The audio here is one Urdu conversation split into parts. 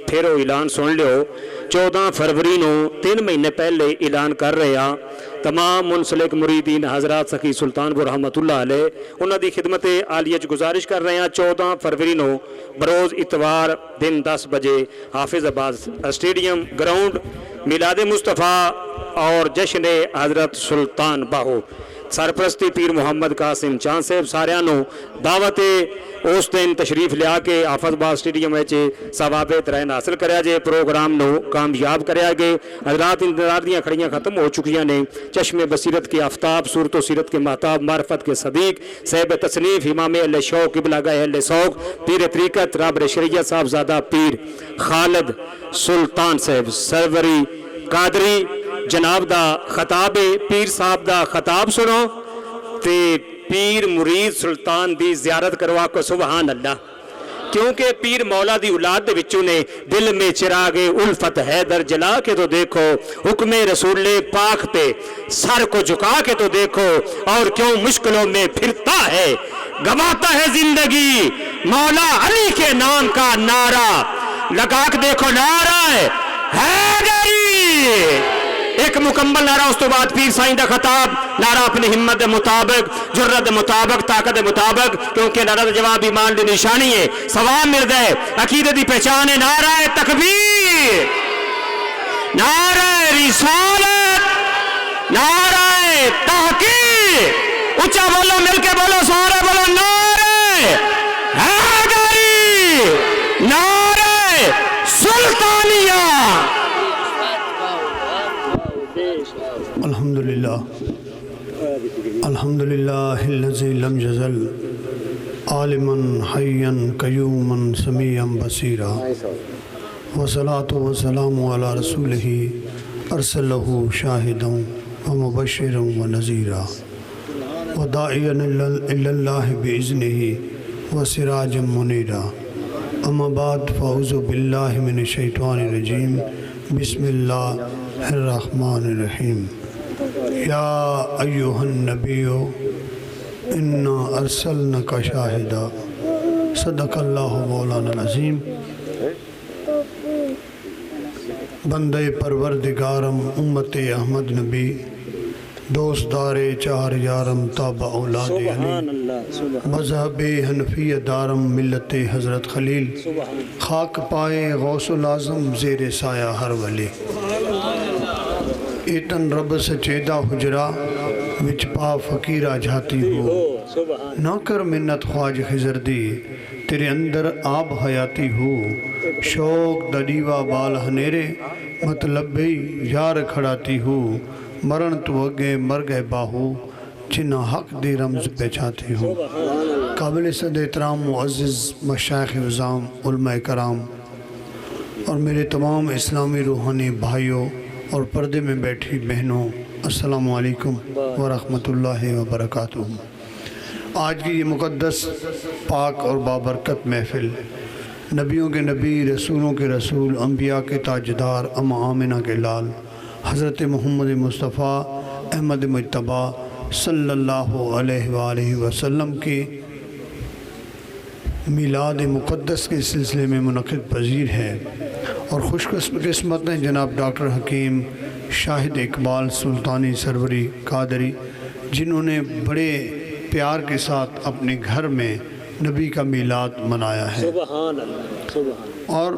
پھر وہ اعلان سن لیو 14 فروری نو 3 مہینے پہلے اعلان کر رہے ہیں تمام منسلک مریدین حضرات سخی سلطان پور رحمت اللہ علیہ انہوں دی خدمت عالیہ گزارش کر رہے ہیں 14 فروری نو بروز اتوار دن 10 بجے حافظ آباد اسٹیڈیم گراؤنڈ میلاد مصطفیٰ اور جشن حضرت سلطان باہو سرپرستی پیر محمد قاسم چاند صاحب سارے نو دعوت اس دن تشریف لیا کے حافظ آباد اسٹیڈیم ثواب ترائن حاصل کریا جے پروگرام نو کامیاب کریا گے حضرات انتظار دیاں کھڑیاں ختم ہو چکیاں نے چشم بصیرت کے آفتاب صورت و سیرت کے مہتاب معرفت کے صدیق صاحب تصنیف امام اہل شوق قبلہ گاہ اہل سوق پیر طریقت رابر شریعت صاحب زادہ پیر خالد سلطان صاحب سروری قادری جناب دا خطاب پیر صاحب دا خطاب سنو تے پیر مرید سلطان دی زیارت کروا کو سبحان اللہ کیونکہ پیر مولا دی اولاد دے وچوں نے دل میں چراغ الفت حیدر جلا کے تو دیکھو حکم رسول پاک پہ سر کو جھکا کے تو دیکھو اور کیوں مشکلوں میں پھرتا ہے گواتا ہے زندگی مولا علی کے نام کا نعرہ لگا کے دیکھو نعرہ حیدری ایک مکمل نعرہ اس تو بعد پیر سائیں دا خطاب نعرہ اپنی ہمت دے مطابق جرت دے مطابق طاقت دے مطابق کیونکہ نعرہ دا جواب ایمان دی نشانی ہے ثواب مل دے عقیدے دی پہچان ہے نعرہ تکبیر نعرہ رسالت نعرہ تحقیق اچھا بولو مل کے بولو سارے بولو نعرہ حیدری نعرہ سلطانیہ الحمدللہ الذی لم یزل عالما حیا قیوما سمیعا بصیرا والصلاة والسلام علی رسولہ ارسلہ شاہدا ومبشرا ونذیرا وداعیا الی اللہ باذنہ وسراجا منیرا اما بعد فاعوذ باللہ من الشیطان الرجیم بسم اللہ الرحمن الرحیم یا ایہا النبی انا ارسلنک شاہدا صدق اللہ مولانا العظیم بندے پروردگارم امت احمد نبی دوست دار چار یارم تابع اولاد علی مذہب حنفی دارم ملت حضرت خلیل خاک پائے غوث العظم زیر سایہ ہر ولی ایتن رب سچیدہ حجرہ وچ پا فقیرہ جھاتی ہو نہ کر منت خواج خضر دی تیرے اندر آب حیاتی ہو شوق دڑیوہ بال ہنیرے مطلب یار کھڑاتی ہو مرن تو اگے مر گئے باہو جنہ حق دی رمز پہچاتی ہو قابل صد احترام معزز مشایخ عظام علماء کرام اور میرے تمام اسلامی روحانی بھائیوں اور پردے میں بیٹھی بہنوں السلام علیکم ورحمۃ اللہ وبرکاتہ آج کی یہ مقدس پاک اور بابرکت محفل نبیوں کے نبی رسولوں کے رسول انبیاء کے تاجدار اماں آمنہ کے لال حضرت محمد مصطفیٰ احمد مجتبیٰ صلی اللہ علیہ وآلہ وسلم کی میلاد مقدس کے سلسلے میں منعقد پذیر ہے اور خوش قسمت ہیں جناب ڈاکٹر حکیم شاہد اقبال سلطانی سروری قادری جنہوں نے بڑے پیار کے ساتھ اپنے گھر میں نبی کا میلاد منایا ہے اور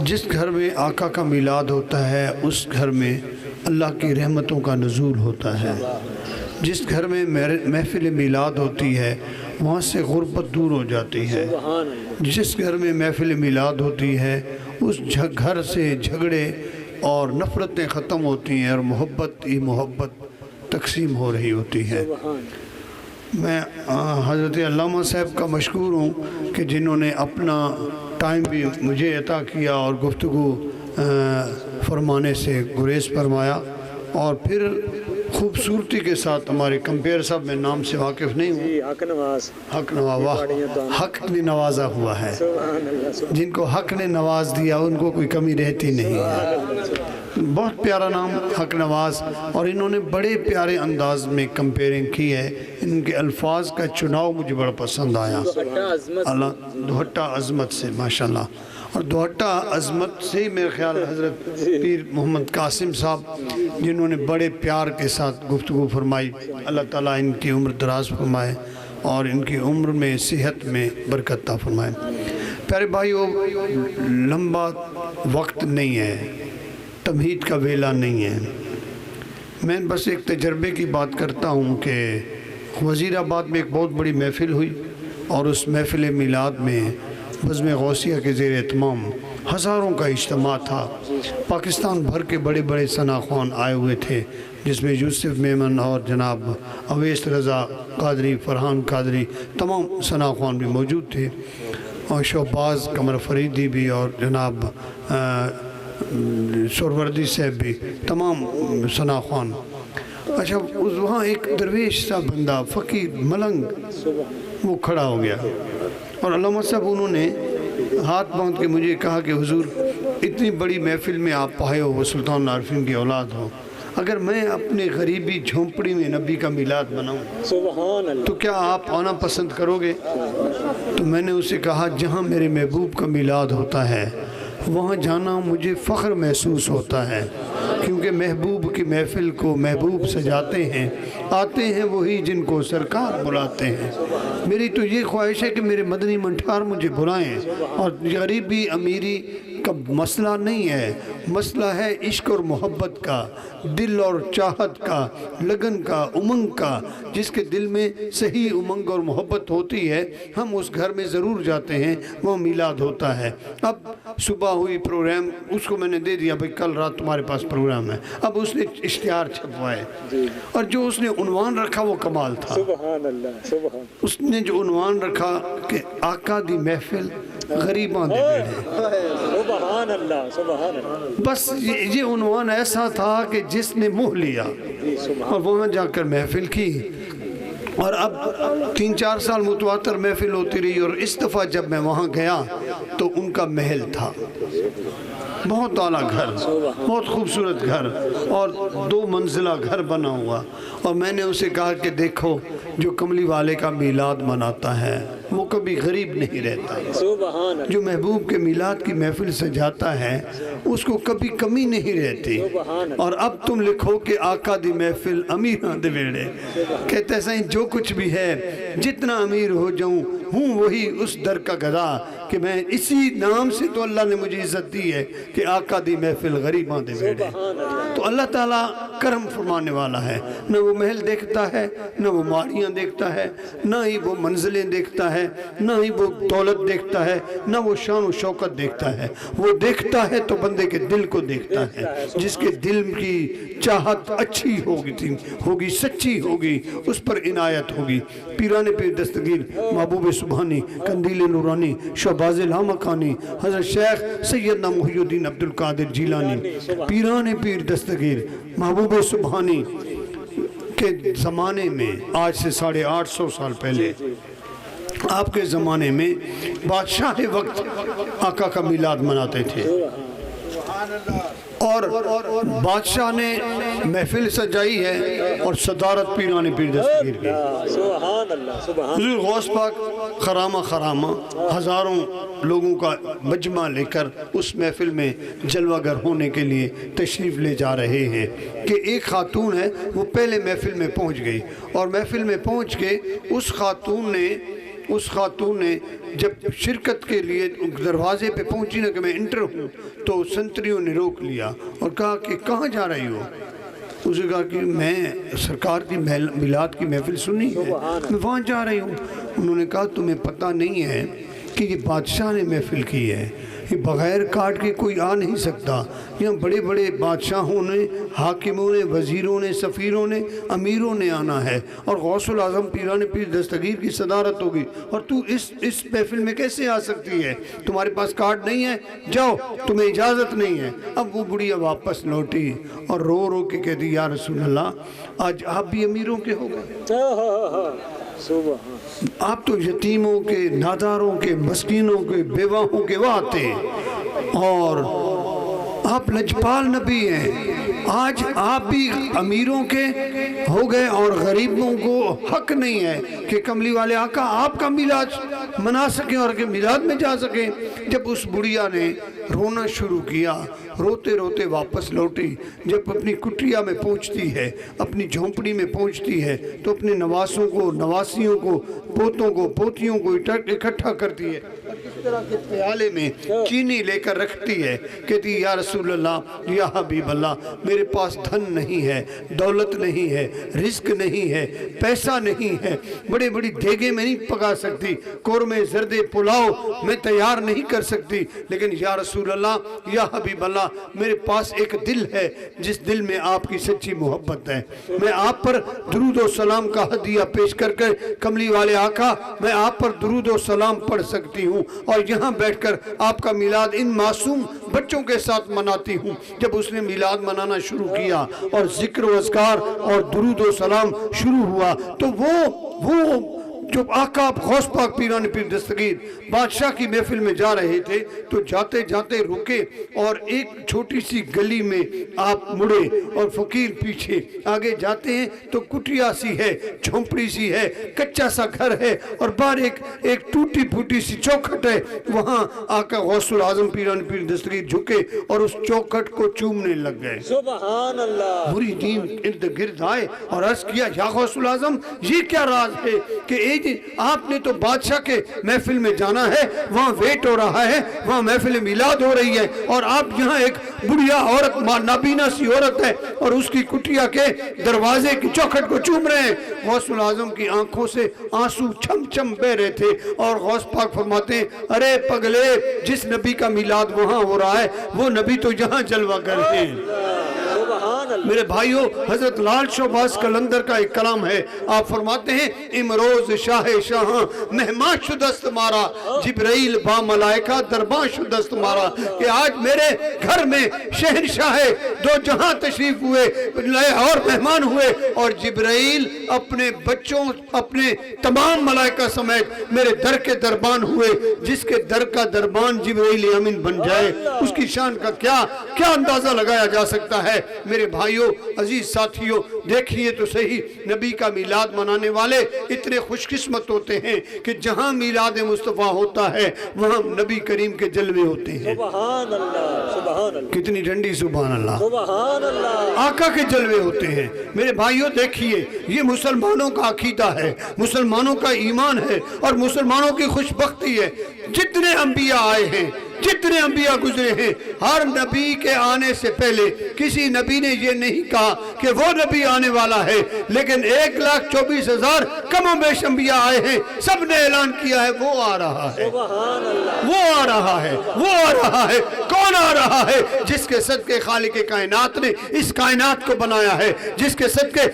جس گھر میں آقا کا میلاد ہوتا ہے اس گھر میں اللہ کی رحمتوں کا نزول ہوتا ہے جس گھر میں محفل میلاد ہوتی ہے وہاں سے غربت دور ہو جاتی ہے جس گھر میں محفل میلاد ہوتی ہے اس گھر سے جھگڑے اور نفرتیں ختم ہوتی ہیں اور محبت ہی محبت تقسیم ہو رہی ہوتی ہے میں حضرت علامہ صاحب کا مشکور ہوں کہ جنہوں نے اپنا ٹائم بھی مجھے عطا کیا اور گفتگو فرمانے سے گریز فرمایا اور پھر خوبصورتی کے ساتھ ہمارے کمپیر صاحب میں نام سے واقف نہیں ہوں حق نواز حق بھی نوازا ہوا ہے جن کو حق نے نواز دیا ان کو کوئی کمی رہتی نہیں ہے بہت پیارا نام حق نواز، اور انہوں نے بڑے پیارے انداز میں کمپیرنگ کی ہے، ان کے الفاظ کا چناؤ مجھے بڑا پسند آیا۔ اللہ دوہٹا عظمت سے ماشاءاللہ، اور دوہٹا عظمت سے میرے خیال حضرت پیر محمد قاسم صاحب جنہوں نے بڑے پیار کے ساتھ گفتگو فرمائی، اللہ تعالیٰ ان کی عمر دراز فرمائے اور ان کی عمر میں صحت میں برکت عطا فرمائے۔ پیارے بھائیو، لمبا وقت نہیں ہے، تمہید کا ویلا نہیں ہے، میں بس ایک تجربے کی بات کرتا ہوں کہ وزیر آباد میں ایک بہت بڑی محفل ہوئی، اور اس محفل میلاد میں بزم غوثیہ کے زیر اہتمام ہزاروں کا اجتماع تھا، پاکستان بھر کے بڑے بڑے ثنا خوان آئے ہوئے تھے، جس میں یوسف میمن اور جناب اویس رضا قادری، فرحان قادری، تمام ثنا خوان بھی موجود تھے، اور شہباز قمر فریدی بھی، اور جناب سوروردی صاحب بھی، تمام ثنا خوان۔ اچھا، وہاں ایک درویش سا بندہ، فقیر ملنگ، وہ کھڑا ہو گیا، اور علامہ صاحب انہوں نے ہاتھ باندھ کے مجھے کہا کہ حضور اتنی بڑی محفل میں آپ آئے ہو، وہ سلطان عارفین کی اولاد ہو، اگر میں اپنے غریبی جھونپڑی میں نبی کا میلاد بناؤں تو کیا آپ آنا پسند کرو گے؟ تو میں نے اسے کہا جہاں میرے محبوب کا میلاد ہوتا ہے وہاں جانا مجھے فخر محسوس ہوتا ہے، کیونکہ محبوب کی محفل کو محبوب سجاتے ہیں، آتے ہیں وہی جن کو سرکار بلاتے ہیں۔ میری تو یہ خواہش ہے کہ میرے مدنی منٹھار مجھے بلائیں، اور غریبی امیری کا مسئلہ نہیں ہے، مسئلہ ہے عشق اور محبت کا، دل اور چاہت کا، لگن کا، امنگ کا۔ جس کے دل میں صحیح امنگ اور محبت ہوتی ہے ہم اس گھر میں ضرور جاتے ہیں، وہ میلاد ہوتا ہے۔ اب صبح ہوئی پروگرام، اس کو میں نے دے دیا بھئی کل رات تمہارے پاس پروگرام ہے، اب اس نے اشتہار چھپوائے، اور جو اس نے عنوان رکھا وہ کمال تھا۔ سبحان اللہ، سبحان اس نے جو عنوان رکھا کہ آقا دی محفل غریباں دے بیڑے، سبحان اللہ، سبحان اللہ، بس یہ عنوان ایسا تھا کہ جس نے موہ لیا، اور وہاں جا کر محفل کی، اور اب 3-4 سال متواتر محفل ہوتی رہی، اور اس دفعہ جب میں وہاں گیا تو ان کا محل تھا، بہت اعلیٰ گھر، بہت خوبصورت گھر، اور 2 منزلہ گھر بنا ہوا، اور میں نے اسے کہا کہ دیکھو جو کملی والے کا میلاد مناتا ہے وہ کبھی غریب نہیں رہتا، سبحان اللہ، جو محبوب کے میلاد کی محفل سجاتا ہے اس کو کبھی کمی نہیں رہتی۔ اور اب تم لکھو کہ آقا دی محفل امیراں دے ویڑے، کہتے ہیں سائیں جو کچھ بھی ہے جتنا امیر ہو جاؤں ہوں وہی اس در کا گدا، کہ میں اسی نام سے تو اللہ نے مجھے عزت دی ہے کہ آقا دی محفل غریباں دے ویڑے۔ تو اللہ تعالیٰ کرم فرمانے والا ہے، نہ وہ محل دیکھتا ہے، نہ وہ ماڑیاں دیکھتا ہے، نہ ہی وہ منزلیں دیکھتا ہے، نہ ہی وہ دولت دیکھتا ہے، نہ وہ شان و شوکت دیکھتا ہے، وہ دیکھتا ہے تو بندے کے دل کو دیکھتا ہے، جس کے دل کی چاہت اچھی ہوگی سچی ہوگی اس پر عنایت ہوگی۔ پیران پیر دستگیر محبوب سبحانی قندیل نورانی شہباز لامکانی حضرت شیخ سیدنا محی الدین عبدالقادر جیلانی پیران پیر دستگیر محبوب سبحانی کے زمانے میں، آج سے 850 سال پہلے آپ کے زمانے میں بادشاہ وقت آقا کا میلاد مناتے تھے، اور بادشاہ نے محفل سجائی ہے اور صدارت پیران پیر دستگیر کی۔ سبحان اللہ، سبحان حضور غوث پاک خرامہ ہزاروں لوگوں کا مجمع لے کر اس محفل میں جلوہ گر ہونے کے لیے تشریف لے جا رہے ہیں کہ ایک خاتون ہے وہ پہلے محفل میں پہنچ گئی، اور محفل میں پہنچ کے اس خاتون نے جب شرکت کے لیے دروازے پہ پہنچی نا کہ میں انٹر ہوں، تو سنتریوں نے روک لیا اور کہا کہ کہاں جا رہی ہو؟ اسے کہا کہ میں سرکار کی میلاد کی محفل سنی ہے، میں وہاں جا رہی ہوں۔ انہوں نے کہا تمہیں پتہ نہیں ہے کہ یہ بادشاہ نے محفل کی ہے، یہ بغیر کارڈ کے کوئی آ نہیں سکتا، یہاں بڑے بڑے بادشاہوں نے، حاکموں نے، وزیروں نے، سفیروں نے، امیروں نے آنا ہے، اور غوث العظم پیران پیر دستگیر کی صدارت ہوگی، اور تو اس محفل میں کیسے آ سکتی ہے؟ تمہارے پاس کارڈ نہیں ہے، جاؤ، تمہیں اجازت نہیں ہے۔ اب وہ بڑھیا واپس لوٹی اور رو رو کے کہتی یا رسول اللہ آج آپ بھی امیروں کے ہو گئے، آپ تو یتیموں کے، ناداروں کے، مسکینوں کے، بیواہوں کے وہ آتے، اور آپ لجپال نبی ہیں. آج آپ بھی امیروں کے ہو گئے اور غریبوں کو حق نہیں ہے کہ کملی والے آقا آپ کا میلاد منا سکیں اور کہ میلاد میں جا سکیں. جب اس بڑھیا نے رونا شروع کیا، روتے روتے واپس لوٹی. جب اپنی کٹیا میں پہنچتی ہے، اپنی جھونپڑی میں پہنچتی ہے تو اپنے نواسوں کو، نواسیوں کو، پوتوں کو، پوتیوں کو اکٹھا کرتی ہے اور اس طرح کے پیالے میں چینی لے کر رکھتی ہے. کہتی یا رسول اللہ، یا حبیب اللہ، میرے پاس دھن نہیں ہے، دولت نہیں ہے، رزق نہیں ہے، پیسہ نہیں ہے، بڑے بڑی دیگیں میں نہیں پکا سکتی، قورمے، زردے، پلاؤ میں تیار نہیں کر سکتی، لیکن یا رسول اللہ، یا حبیب اللہ، میرے پاس ایک دل ہے جس دل میں آپ کی سچی محبت ہے. میں آپ پر درود و سلام کا ہدیہ پیش کر کر کملی والے آقا، میں آپ پر درود و سلام پڑھ سکتی ہوں اور یہاں بیٹھ کر آپ کا میلاد ان معصوم بچوں کے ساتھ مناتی ہوں. جب اس نے میلاد منانا شروع کیا اور ذکر و اذکار اور درود و سلام شروع ہوا تو وہ جو آقا غوث پاک پیران پیر دستگیر بادشاہ کی محفل میں جا رہے تھے تو جاتے جاتے رکے اور ایک چھوٹی سی گلی میں آپ مڑے اور فقیر پیچھے آگے جاتے ہیں تو کٹیا سی ہے، جھونپڑی سی ہے، کچا سا گھر ہے اور باہر ایک ٹوٹی پھوٹی سی چوکھٹ ہے. وہاں آقا غوث العظم پیران پیر دستگیر جھکے اور اس چوکھٹ کو چومنے لگ گئے. سبحان اللہ. مریدین ارد گرد آئے اور عرض کیا یا غوث العظم یہ کیا راز ہے کہ آپ نے تو بادشاہ کے محفل میں جانا ہے، وہاں ویٹ ہو رہا ہے، وہاں محفل میلاد ہو رہی ہے اور آپ یہاں ایک بڑھیا عورت، نابینا سی عورت ہے اور اس کی کٹیا کے دروازے کی چوکھٹ کو چوم رہے ہیں. غوث العظم کی آنکھوں سے آنسو چھم چھم بہ رہے تھے اور غوث پاک فرماتے ہیں ارے پگلے، جس نبی کا میلاد وہاں ہو رہا ہے وہ نبی تو یہاں جلوہ گر ہیں. میرے بھائیوں، حضرت لال شہباز قلندر کا ایک کلام ہے. آپ فرماتے ہیں امروز شاہ شاہاں مہمان شدست مارا، جبرائیل با ملائکہ دربان شدست مارا. کہ آج میرے گھر میں شہنشاہ دو جہاں تشریف ہوئے اور مہمان ہوئے اور جبرائیل اپنے بچوں، اپنے تمام ملائکہ سمیت میرے در کے دربان ہوئے. جس کے در کا دربان جبرائیل امین بن جائے اس کی شان کا کیا اندازہ لگایا جا سکتا ہے. میرے بھائیوں، عزیز ساتھیوں، دیکھئے تو صحیح، نبی کا میلاد منانے والے اتنے خوش قسمت ہوتے ہیں کہ جہاں میلاد مصطفیٰ ہوتا ہے وہاں نبی کریم کے جلوے ہوتے ہیں. سبحان اللہ. سبحان اللہ. کتنی ڈنڈی سبحان اللہ. سبحان اللہ. آقا کے جلوے ہوتے ہیں. میرے بھائیوں دیکھیے، یہ مسلمانوں کا عقیدہ ہے، مسلمانوں کا ایمان ہے اور مسلمانوں کی خوش بختی ہے. جتنے انبیاء آئے ہیں، جتنے انبیاء گزرے ہیں، ہر نبی کے آنے سے پہلے کسی نبی نے یہ نہیں کہا کہ وہ نبی آنے والا ہے، لیکن 1,24,000 کم و بیش انبیاء آئے ہیں، سب نے اعلان کیا ہے وہ آ رہا ہے، سبحان اللہ. وہ آ رہا ہے، وہ آ رہا ہے. کون آ رہا ہے؟ جس کے صدقے خالق کائنات نے اس کائنات کو بنایا ہے، جس کے صدقے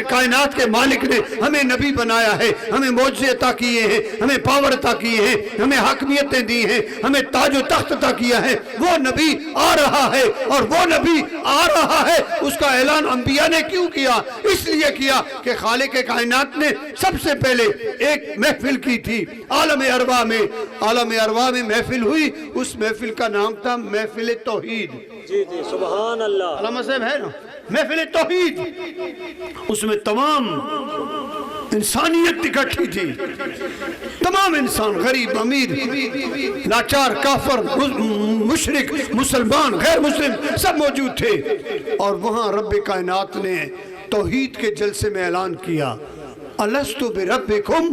کائنات کے مالک نے ہمیں نبی بنایا ہے، ہمیں معجزے عطا کیے ہیں، ہمیں پاور عطا کیے ہیں، ہمیں حاکمیتیں دی ہیں، ہمیں تاج و تخت عطا کیا ہے. وہ نبی آ رہا ہے اور وہ نبی آ رہا ہے. اس کا اعلان انبیاء نے کیوں کیا؟ اس لیے کیا کہ خالق کائنات نے سب سے پہلے ایک محفل کی تھی عالم ارواح میں. عالم ارواح میں محفل ہوئی، اس محفل کا نام تھا محفل توحید. جی جی سبحان اللہ. علامہ صاحب ہے نا، محفل توحید. اس میں تمام انسانیت اکٹھی تھی، تمام انسان، غریب، امیر، لاچار، کافر، مشرک، مسلمان، غیر مسلم، سب موجود تھے. اور وہاں رب کائنات نے توحید کے جلسے میں اعلان کیا الستو بربکم،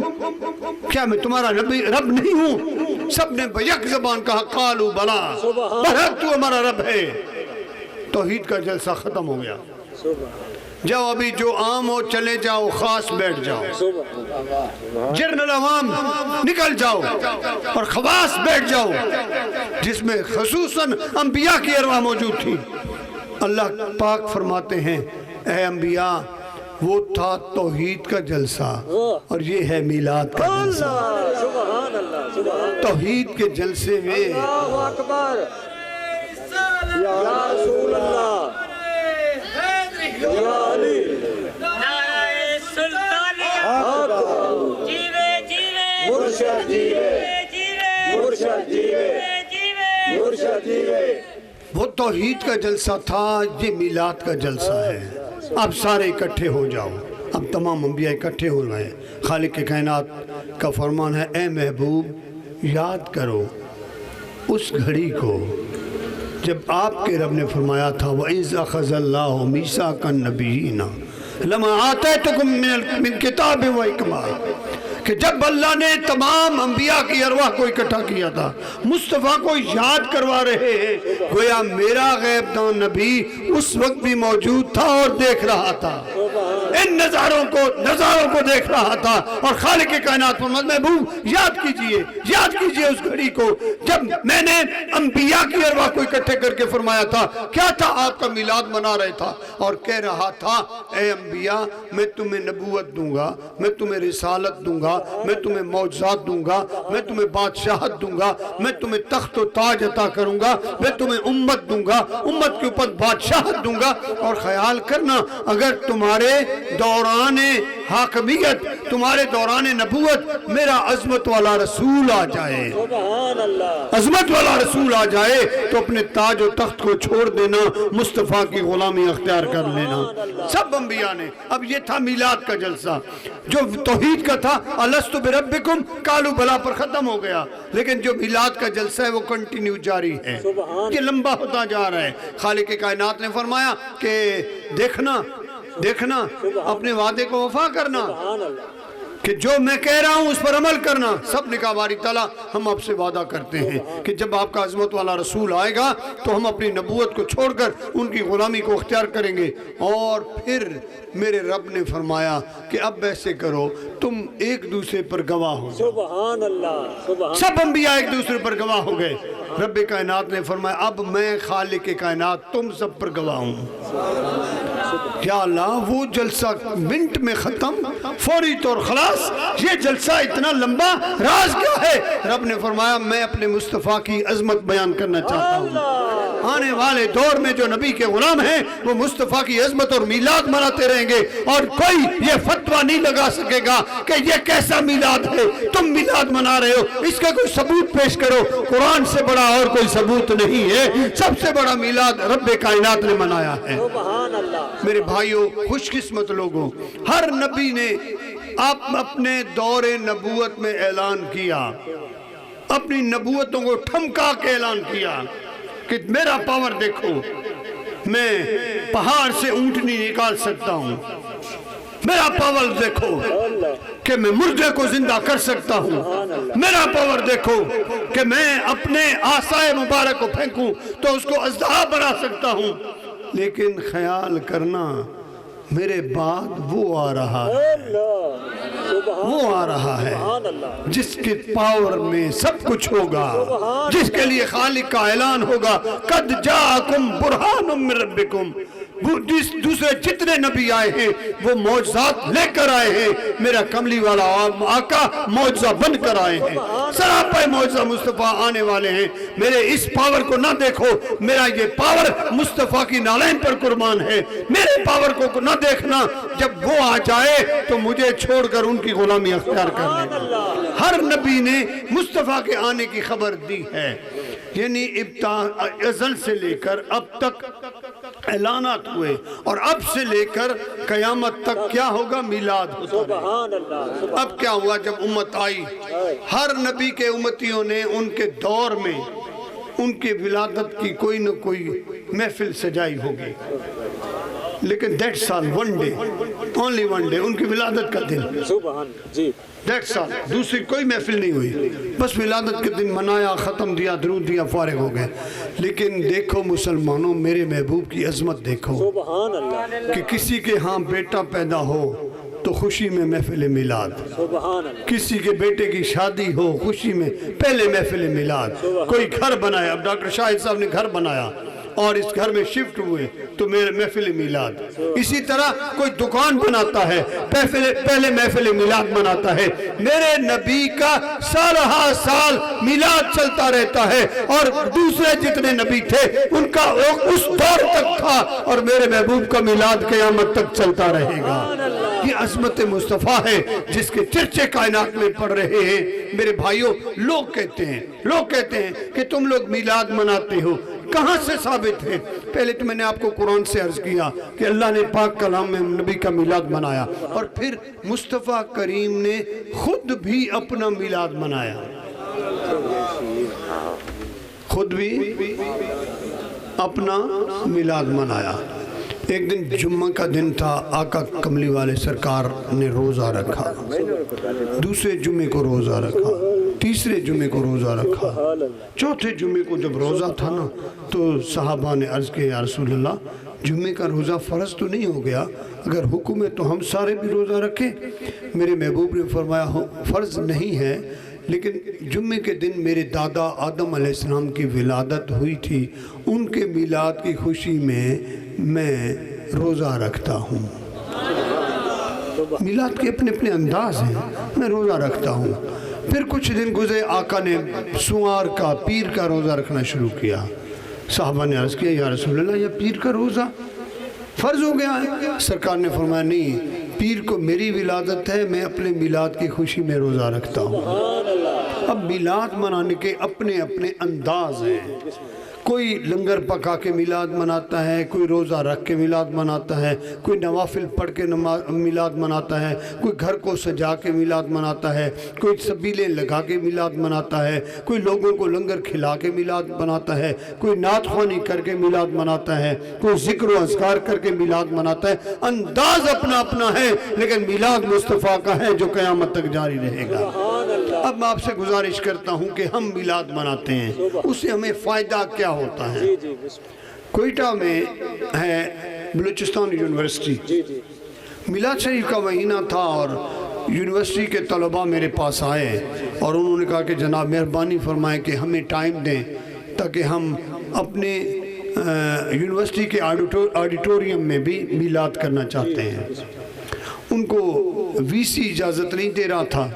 کیا میں تمہارا رب نہیں ہوں؟ سب نے بیک زبان کہا قالوا بلا، بھرت تو ہمارا رب ہے. توحید کا جلسہ ختم ہو گیا. جاؤ ابھی جو عام ہو چلے جاؤ، خاص بیٹھ جاؤ، جنرل عوام نکل جاؤ اور خواص بیٹھ جاؤ، جس میں خصوصاً انبیاء کی ارواح موجود تھی. اللہ پاک فرماتے ہیں اے انبیاء، وہ تھا توحید کا جلسہ اور یہ ہے میلاد کا جلسہ. سبحان اللہ. سبحان توحید کے جلسے میں اللہ اکبر. یا رسول اللہ، یا علی، نعرہ سلطانیہ، جیوے جیوے مرشد جیوے، جیوے مرشد جیوے، جیوے مرشد جیوے. وہ توحید کا جلسہ تھا یہ میلاد کا جلسہ ہے. اب سارے اکٹھے ہو جاؤ. اب تمام انبیاء اکٹھے ہو رہے ہیں. خالق کائنات کا فرمان ہے اے محبوب یاد کرو اس گھڑی کو جب آپ کے رب نے فرمایا تھا وَإِذْ أَخَذَ اللَّهُ مِيثَاقَ النَّبِيِّينَ لَمَا آتَيْتُكُم مِّن كِتَابٍ وَحِکْمَةٍ کہ جب اللہ نے تمام انبیاء کی ارواح کو اکٹھا کیا تھا مصطفیٰ کو یاد کروا رہے ہیں گویا میرا غیب دان نبی اس وقت بھی موجود تھا اور دیکھ رہا تھا ان نظاروں کو دیکھ رہا تھا. اور خالق کائنات فرماتا محبوب یاد کیجئے اس گھڑی کو جب میں نے انبیاء کی ارواح کو اکٹھے کر کے فرمایا تھا کیا تھا آپ کا میلاد منا رہے تھا اور کہہ رہا تھا اے انبیاء میں تمہیں نبوت دوں گا میں تمہیں رسالت دوں گا میں تمہیں معجزات دوں گا میں تمہیں بادشاہت دوں گا میں تمہیں تخت و تاج عطا کروں گا میں تمہیں امت دوں گا امت کے اوپر بادشاہت دوں گا. اور خیال کرنا اگر تمہارے دوران حاکمیت تمہارے دوران نبوت میرا عظمت والا رسول آ جائے عظمت والا رسول آ جائے تو اپنے تاج و تخت کو چھوڑ دینا مصطفیٰ کی غلامی اختیار کر لینا. سب انبیاء نے. اب یہ تھا میلاد کا جلسہ جو توحید کا تھا الستو بربکم قالوا بلا پر ختم ہو گیا لیکن جو میلاد کا جلسہ ہے وہ کنٹینیو جاری ہے یہ لمبا ہوتا جا رہا ہے. خالق کائنات نے فرمایا کہ دیکھنا اپنے وعدے کو وفا کرنا کہ جو میں کہہ رہا ہوں اس پر عمل کرنا. سب نے کہا باری تعالیٰ ہم آپ سے وعدہ کرتے ہیں کہ جب آپ کا عظمت والا رسول آئے گا تو ہم اپنی نبوت کو چھوڑ کر ان کی غلامی کو اختیار کریں گے. اور پھر میرے رب نے فرمایا کہ اب ایسے کرو تم ایک دوسرے پر گواہ ہو. سبحان اللہ. سب انبیاء ایک دوسرے پر گواہ ہو گئے. رب کائنات نے فرمایا اب میں خالق کائنات تم سب پر گواہ ہوں. یا اللہ وہ جلسہ منٹ میں ختم فوری طور خلاص. یہ جلسہ اتنا لمبا راز کیا ہے؟ رب نے فرمایا میں اپنے مصطفیٰ کی عظمت بیان کرنا چاہتا ہوں. آنے والے دور میں جو نبی کے غلام ہیں وہ مصطفیٰ کی عظمت اور میلاد مناتے رہیں گے اور کوئی یہ فتویٰ نہیں لگا سکے گا کہ یہ کیسا میلاد ہے تم میلاد منا رہے ہو. اس کا کوئی ثبوت پیش کرو. قرآن سے بڑا اور کوئی ثبوت نہیں ہے. سب سے بڑا میلاد رب کائنات نے منایا ہے. میرے بھائیوں خوش قسمت لوگوں ہر نبی نے اپنے دور نبوت میں اعلان کیا اپنی نبوتوں کو ٹھمکا کے اعلان کیا کہ میرا پاور دیکھو میں پہاڑ سے اونٹنی نکال سکتا ہوں. میرا پاور دیکھو کہ میں مردے کو زندہ کر سکتا ہوں. میرا پاور دیکھو کہ میں اپنے عصائے مبارک کو پھینکوں تو اس کو اژدہا بنا سکتا ہوں. لیکن خیال کرنا میرے بعد وہ آ رہا ہے جس کے پاور میں سب کچھ ہوگا جس کے لیے خالق کا اعلان ہوگا قد جاءکم برہان من ربکم. دوسرے جتنے نبی آئے ہیں وہ معجزات لے کر آئے ہیں. میرا کملی والا آقا معجزہ بن کر آئے ہیں. سراپا معجزہ مصطفیٰ آنے والے ہیں. میرے اس پاور کو نہ دیکھو میرا یہ پاور مصطفیٰ کی نالین پر قربان ہے. میرے پاور کو نہ دیکھنا جب وہ آ جائے تو مجھے چھوڑ کر ان کی غلامی اختیار کر لینا. ہر نبی نے مصطفیٰ کے آنے کی خبر دی ہے. یعنی ازل سے لے کر اب تک اعلانات ہوئے اور اب سے لے کر قیامت تک کیا ہوگا میلاد ہوتا ہے. اب کیا ہوا جب امت آئی ہر نبی کے امتیوں نے ان کے دور میں ان کی ولادت کی کوئی نہ کوئی محفل سجائی ہوگی. لیکن that's all one day only one day ان کی ولادت کا دن سبحان جی دیٹس آل. دوسری کوئی محفل نہیں ہوئی. بس ولادت کے دن منایا ختم دیا درود دیا فارغ ہو گئے. لیکن دیکھو مسلمانوں میرے محبوب کی عظمت دیکھو سبحان اللہ. کہ کسی کے ہاں بیٹا پیدا ہو تو خوشی میں محفل میلاد. سبحان اللہ. کسی کے بیٹے کی شادی ہو خوشی میں پہلے محفل میلاد. کوئی گھر بنایا اب ڈاکٹر شاہد صاحب نے گھر بنایا اور اس گھر میں شفٹ ہوئے تو میرے محفل میلاد. اسی طرح کوئی دکان بناتا ہے پہلے محفل میلاد مناتا ہے. میرے نبی کا سال ہر سال میلاد چلتا رہتا ہے اور دوسرے جتنے نبی تھے ان کا اس دور تک تھا اور میرے محبوب کا میلاد قیامت تک چلتا رہے گا. یہ عظمت مصطفیٰ ہے جس کے چرچے کائنات میں پڑ رہے ہیں. میرے بھائیوں لوگ کہتے ہیں کہ تم لوگ میلاد مناتے ہو. کہاں سے ثابت ہے؟ پہلے تو میں نے آپ کو قرآن سے عرض کیا کہ اللہ نے پاک کلام میں نبی کا میلاد منایا، اور پھر مصطفیٰ کریم نے خود بھی اپنا میلاد منایا، خود بھی اپنا میلاد منایا۔ ایک دن جمعہ کا دن تھا، آقا کملی والے سرکار نے روزہ رکھا، دوسرے جمعے کو روزہ رکھا، تیسرے جمعے کو روزہ رکھا، چوتھے جمعے کو جب روزہ تھا نا تو صحابہ نے عرض کیا یا رسول اللہ جمعے کا روزہ فرض تو نہیں ہو گیا، اگر حکم ہے تو ہم سارے بھی روزہ رکھیں؟ میرے محبوب نے فرمایا فرض نہیں ہے، لیکن جمعے کے دن میرے دادا آدم علیہ السلام کی ولادت ہوئی تھی، ان کے میلاد کی خوشی میں روزہ رکھتا ہوں۔ میلاد کے اپنے اپنے انداز ہیں، میں روزہ رکھتا ہوں۔ پھر کچھ دن گزرے، آقا نے سوار کا پیر کا روزہ رکھنا شروع کیا۔ صحابہ نے عرض کیا یا رسول اللہ یہ پیر کا روزہ فرض ہو گیا ہے؟ سرکار نے فرمایا نہیں، پیر کو میری ولادت ہے، میں اپنے میلاد کی خوشی میں روزہ رکھتا ہوں۔ اب میلاد منانے کے اپنے اپنے انداز ہیں، کوئی لنگر پکا کے میلاد مناتا ہے، کوئی روزہ رکھ کے میلاد مناتا ہے، کوئی نوافل پڑھ کے میلاد مناتا ہے، کوئی گھر کو سجا کے میلاد مناتا ہے، کوئی سبیلیں لگا کے میلاد مناتا ہے، کوئی لوگوں کو لنگر کھلا کے میلاد مناتا ہے، کوئی نعت خوانی کر کے میلاد مناتا ہے، کوئی ذکر و اذکار کر کے میلاد مناتا ہے۔ انداز اپنا اپنا ہے، لیکن میلاد مصطفیٰ کا ہے جو قیامت تک جاری رہے گا۔ اب میں آپ سے گزارش کرتا ہوں کہ ہم میلاد مناتے ہیں، اس سے ہمیں فائدہ کیا ہوتا ہے؟ کوئٹہ میں ہے بلوچستان یونیورسٹی، میلاد شریف کا مہینہ تھا اور یونیورسٹی کے طلباء میرے پاس آئے اور انہوں نے کہا کہ جناب مہربانی فرمائیں کہ ہمیں ٹائم دیں تاکہ ہم اپنے یونیورسٹی کے آڈیٹوریم میں بھی میلاد کرنا چاہتے ہیں۔ ان کو وی سی اجازت نہیں دے رہا تھا۔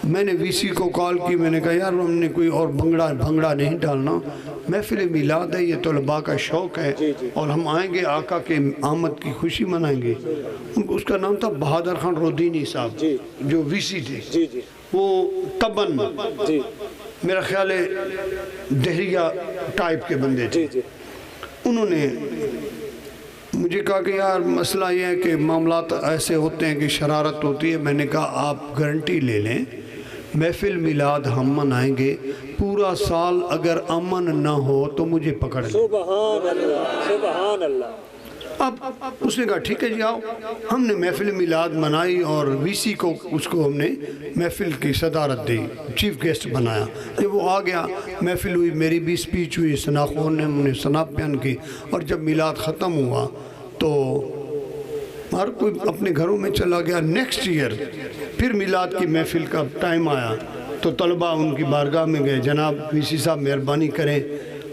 میں نے وی سی کو کال کی، میں نے کہا یار ہم نے کوئی اور بھنگڑا نہیں ڈالنا، محفل میلاد ہے، یہ طلباء کا شوق ہے اور ہم آئیں گے، آقا کے آمد کی خوشی منائیں گے۔ اس کا نام تھا بہادر خان رودینی صاحب جو وی سی تھے، وہ تبن میرا خیال ہے دہریہ ٹائپ کے بندے تھے۔ انہوں نے مجھے کہا کہ یار مسئلہ یہ ہے کہ معاملات ایسے ہوتے ہیں کہ شرارت ہوتی ہے۔ میں نے کہا آپ گارنٹی لے لیں، محفل میلاد ہم منائیں گے، پورا سال اگر امن نہ ہو تو مجھے پکڑ لیں۔ سبحان اللہ، سبحان اللہ۔ اب اس نے کہا ٹھیک ہے جی آؤ۔ ہم نے محفل میلاد منائی اور وی سی کو اس کو ہم نے محفل کی صدارت دی، چیف گیسٹ بنایا۔ جب وہ آ گیا، محفل ہوئی، میری بھی سپیچ ہوئی، ثناخون نے ہم نے ثنا بیان کی، اور جب میلاد ختم ہوا تو ہر کوئی اپنے گھروں میں چلا گیا۔ نیکسٹ ایئر پھر میلاد کی محفل کا ٹائم آیا تو طلباء ان کی بارگاہ میں گئے، جناب وی سی صاحب مہربانی کریں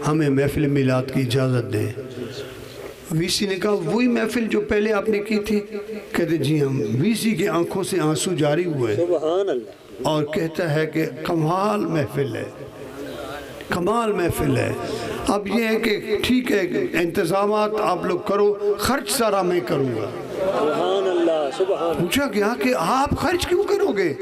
ہمیں محفل میلاد کی اجازت دیں۔ وی سی نے کہا وہی محفل جو پہلے آپ نے کی تھی؟ کہتے جی ہم۔ وی سی کی آنکھوں سے آنسو جاری ہوئے سبحان اللہ۔ اور کہتا ہے کہ کمال محفل ہے، کمال محفل ہے۔ اب یہ ہے کہ ٹھیک ہے انتظامات آپ لوگ کرو، خرچ سارا میں کروں گا۔ سبحان اللہ، سبحان۔ پوچھا گیا کہ آپ خرچ کیوں کرو گے؟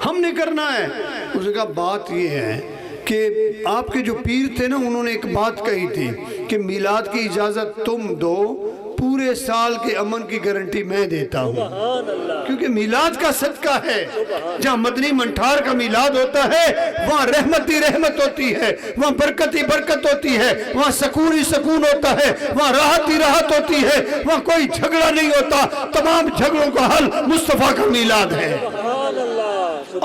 ہم نے کرنا ہے۔ اس نے کہا بات یہ ہے کہ آپ کے جو پیر تھے نا، انہوں نے ایک بات کہی تھی کہ میلاد کی اجازت تم دو، پورے سال کے امن کی گارنٹی میں دیتا ہوں، کیونکہ میلاد کا صدقہ ہے۔ جہاں مدنی منٹھار کا میلاد ہوتا ہے وہاں رحمت ہی رحمت ہوتی ہے، وہاں برکت ہی برکت ہوتی ہے، وہاں سکون ہی سکون ہوتا ہے، وہاں راحت ہی راحت ہوتی ہے، وہاں کوئی جھگڑا نہیں ہوتا۔ تمام جھگڑوں کا حل مصطفیٰ کا میلاد ہے۔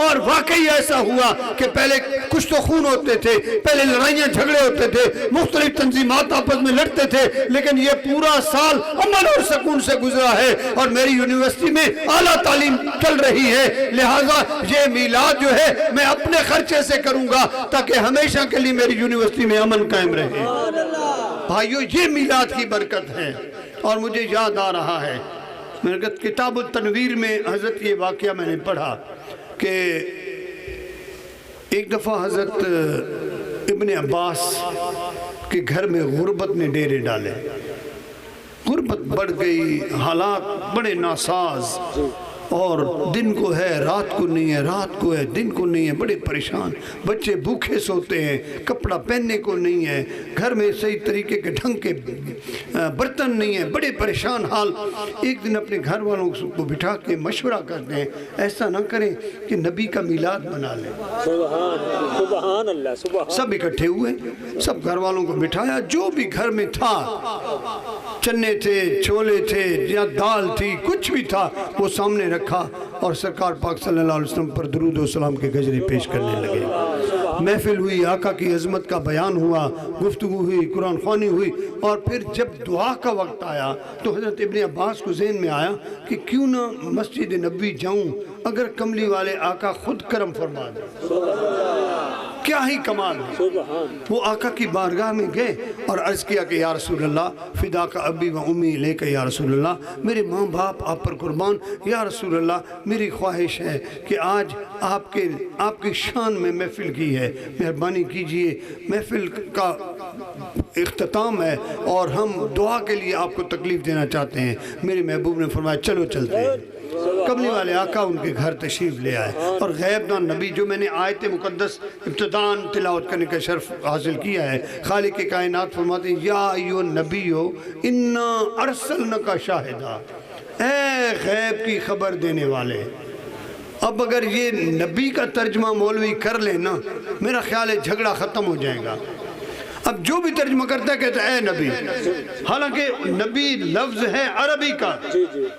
اور واقعی ایسا ہوا کہ پہلے کچھ تو خون ہوتے تھے، پہلے لڑائیاں جھگڑے ہوتے تھے، مختلف تنظیمات آپس میں لڑتے تھے، لیکن یہ پورا سال امن اور سکون سے گزرا ہے، اور میری یونیورسٹی میں اعلیٰ تعلیم چل رہی ہے۔ لہٰذا یہ میلاد جو ہے میں اپنے خرچے سے کروں گا تاکہ ہمیشہ کے لیے میری یونیورسٹی میں امن قائم رہے۔ بھائیو یہ میلاد کی برکت ہے۔ اور مجھے یاد آ رہا ہے کتاب التنویر میں حضرت یہ واقعہ میں نے پڑھا کہ ایک دفعہ حضرت ابن عباس کے گھر میں غربت نے ڈیرے ڈالے، غربت بڑھ گئی، حالات بڑے ناساز، اور دن کو ہے رات کو نہیں ہے، رات کو ہے دن کو نہیں ہے، بڑے پریشان، بچے بھوکے سوتے ہیں، کپڑا پہننے کو نہیں ہے، گھر میں صحیح طریقے کے ڈھنگ کے برتن نہیں ہیں، بڑے پریشان حال۔ ایک دن اپنے گھر والوں کو بٹھا کے مشورہ کرتے ہیں ایسا نہ کریں کہ نبی کا میلاد بنا لیں۔ سبحان اللہ سبحان سب اکٹھے ہوئے، سب گھر والوں کو بٹھایا، جو بھی گھر میں تھا، چنے تھے، چھولے تھے یا دال تھی، کچھ بھی تھا، وہ سامنے رکھا اور سرکار پاک صلی اللہ علیہ وسلم پر درود و سلام کے گجرے پیش کرنے لگے۔ محفل ہوئی، آقا کی عظمت کا بیان ہوا، گفتگو ہوئی، قرآن خوانی ہوئی، اور پھر جب دعا کا وقت آیا تو حضرت ابن عباس کو ذہن میں آیا کہ کیوں نہ مسجد نبوی جاؤں، اگر کملی والے آقا خود کرم فرما دیں، کیا ہی کمال ہے۔ وہ آقا کی بارگاہ میں گئے اور عرض کیا کہ یا رسول اللہ فدا کا ابی و امی لے کے، یا رسول اللہ میرے ماں باپ آپ پر قربان، یا رسول اللہ میری خواہش ہے کہ آج آپ کی شان میں محفل کی ہے، مہربانی کیجئے، محفل کا اختتام ہے اور ہم دعا کے لیے آپ کو تکلیف دینا چاہتے ہیں۔ میرے محبوب نے فرمایا چلو چلتے ہیں۔ کملی والے آقا ان کے گھر تشریف لے آئے اور غیب دان نبی، جو میں نے آیت مقدس ابتدان تلاوت کرنے کا شرف حاصل کیا ہے، خالق کائنات فرماتے ہیں یا ایو نبیو انا ارسلنک شاہدہ، اے غیب کی خبر دینے والے۔ اب اگر یہ نبی کا ترجمہ مولوی کر لیں نا، میرا خیال ہے جھگڑا ختم ہو جائے گا۔ اب جو بھی ترجمہ کرتا ہے کہتا ہے اے نبی، حالانکہ نبی لفظ ہے عربی کا